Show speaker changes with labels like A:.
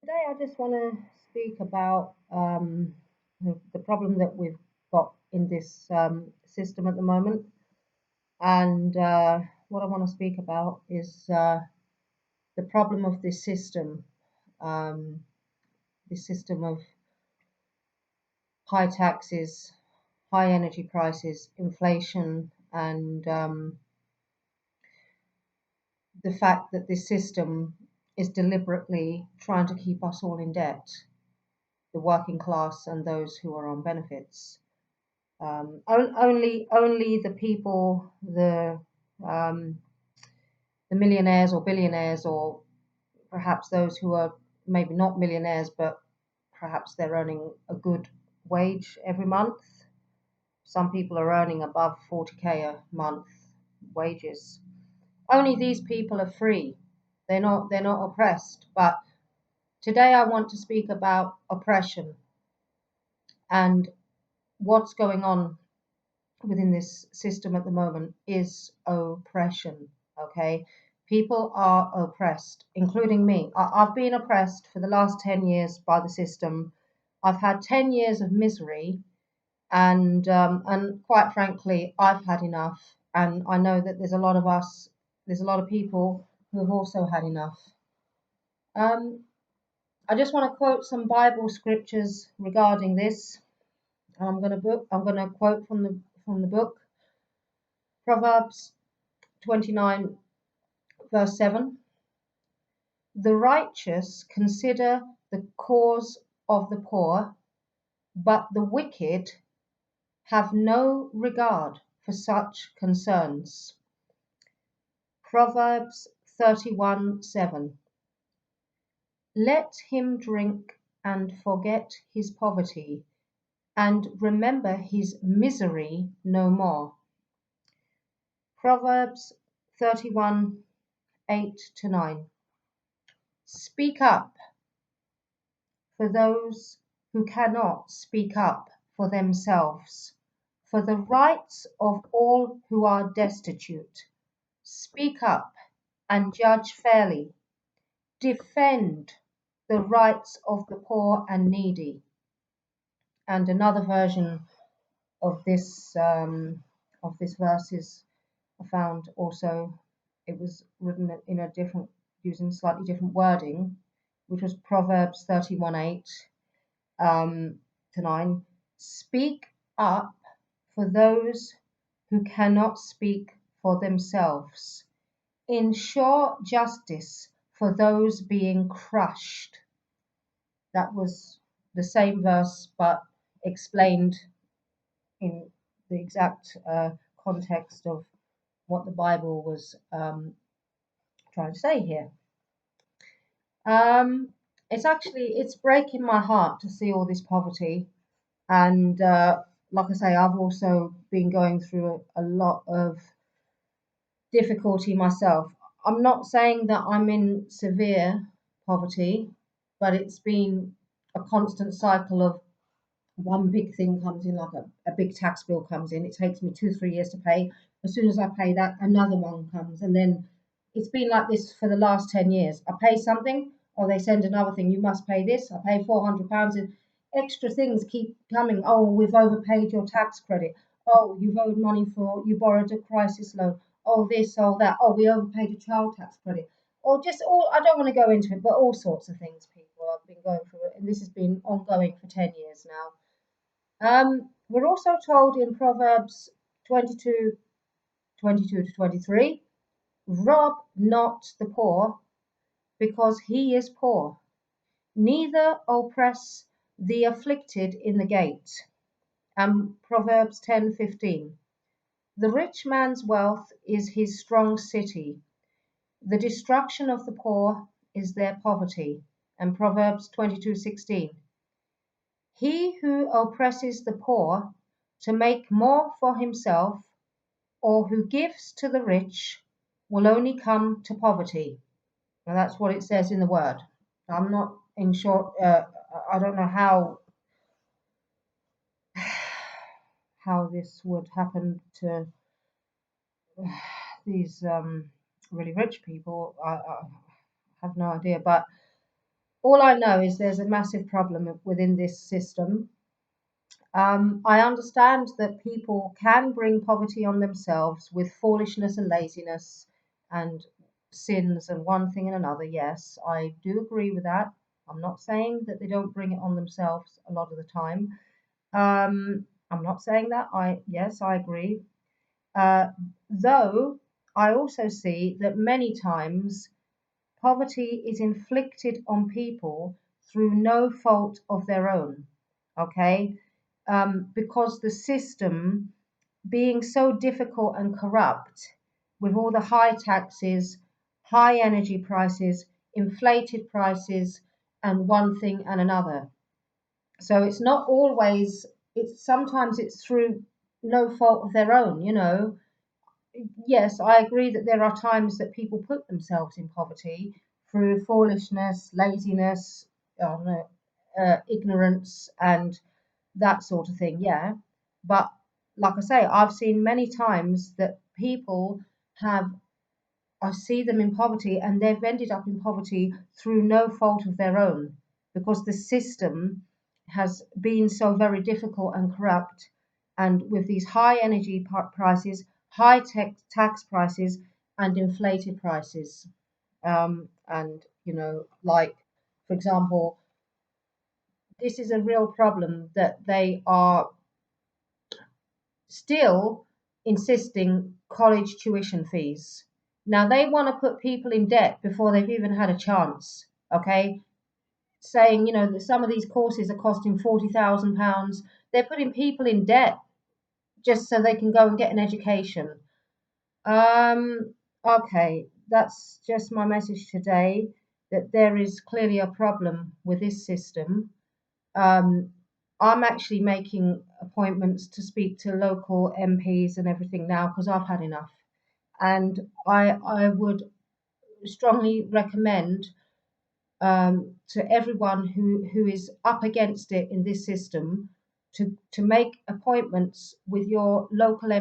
A: Today, I just want to speak about the problem that we've got in this system at the moment. And what I want to speak about is the problem of um, this system of high taxes, high energy prices, inflation, and the fact that this system is deliberately trying to keep us all in debt, the working class and those who are on benefits. Only the people, um, the millionaires or billionaires, or perhaps those who are maybe not millionaires, but perhaps they're earning a good wage every month. Some people are earning above 40K a month wages. Only these people are free. They're not oppressed. But today I want to speak about oppression and what's going on within this system at the moment is oppression. Okay, people are oppressed, including me. I've been oppressed for the last 10 years by the system. I've had 10 years of misery, and quite frankly, I've had enough. And I know that there's a lot of people who have also had enough. Um, I just want to quote some Bible scriptures regarding this. I'm going to quote from the book Proverbs 29, verse 7. The righteous consider the cause of the poor, but the wicked have no regard for such concerns. Proverbs 31:7. Let him drink and forget his poverty, and remember his misery no more. Proverbs 31:8-9. Speak up for those who cannot speak up for themselves, for the rights of all who are destitute. Speak up and judge fairly. Defend the rights of the poor and needy. And another version of this verse is I found also it was written in a different using slightly different wording, which was Proverbs 31:8 to 9. Speak up for those who cannot speak for themselves. Ensure justice for those being crushed. That was the same verse, but explained in the exact context of what the Bible was trying to say here. Um, it's breaking my heart to see all this poverty, and like I say, I've also been going through a lot of difficulty myself. I'm not saying that I'm in severe poverty, but it's been a constant cycle of one big thing comes in, like a big tax bill comes in. It takes me 2, 3 years to pay. As soon as I pay that, another one comes. And then it's been like this for the last 10 years. I pay something, or they send another thing. You must pay this. I pay £400, and extra things keep coming. Oh, we've overpaid your tax credit. Oh, you've owed money for, you borrowed a crisis loan. Oh, this, oh, that. Oh, we overpaid a child tax credit. Or just all, I don't want to go into it, but all sorts of things people have been going through it. And this has been ongoing for 10 years now. We're also told in Proverbs 22:22 to 23, rob not the poor because he is poor, neither oppress the afflicted in the gate. And Proverbs 10:15, the rich man's wealth is his strong city, the destruction of the poor is their poverty. And Proverbs 22:16, he who oppresses the poor to make more for himself, or who gives to the rich, will only come to poverty. And that's what it says in the word. I'm not in short. I don't know how this would happen to these really rich people. I have no idea, but All I know is there's a massive problem within this system. I understand that people can bring poverty on themselves with foolishness and laziness and sins and one thing and another. Yes, I do agree with that. I'm not saying that they don't bring it on themselves a lot of the time. I'm not saying that. Yes, I agree. Uh, though I also see that many times poverty is inflicted on people through no fault of their own. Okay, because the system being so difficult and corrupt, with all the high taxes, high energy prices, inflated prices, and one thing and another. So it's not always, it's sometimes it's through no fault of their own, you know. Yes, I agree that there are times that people put themselves in poverty through foolishness, laziness, no, ignorance, and that sort of thing. Yeah, but like I say, I've seen many times that people have. I see them in poverty, and they've ended up in poverty through no fault of their own, because the system has been so very difficult and corrupt, and with these high energy prices, high tech tax prices, and inflated prices. And you know, like for example, this is a real problem that they are still insisting college tuition fees. Now they want to put people in debt before they've even had a chance. Okay, saying you know that some of these courses are costing £40,000. They're putting people in debt just so they can go and get an education. Okay, that's just my message today. That there is clearly a problem with this system. Um, I'm actually making appointments to speak to local MPs and everything now because I've had enough. And I would strongly recommend to everyone who is up against it in this system to make appointments with your local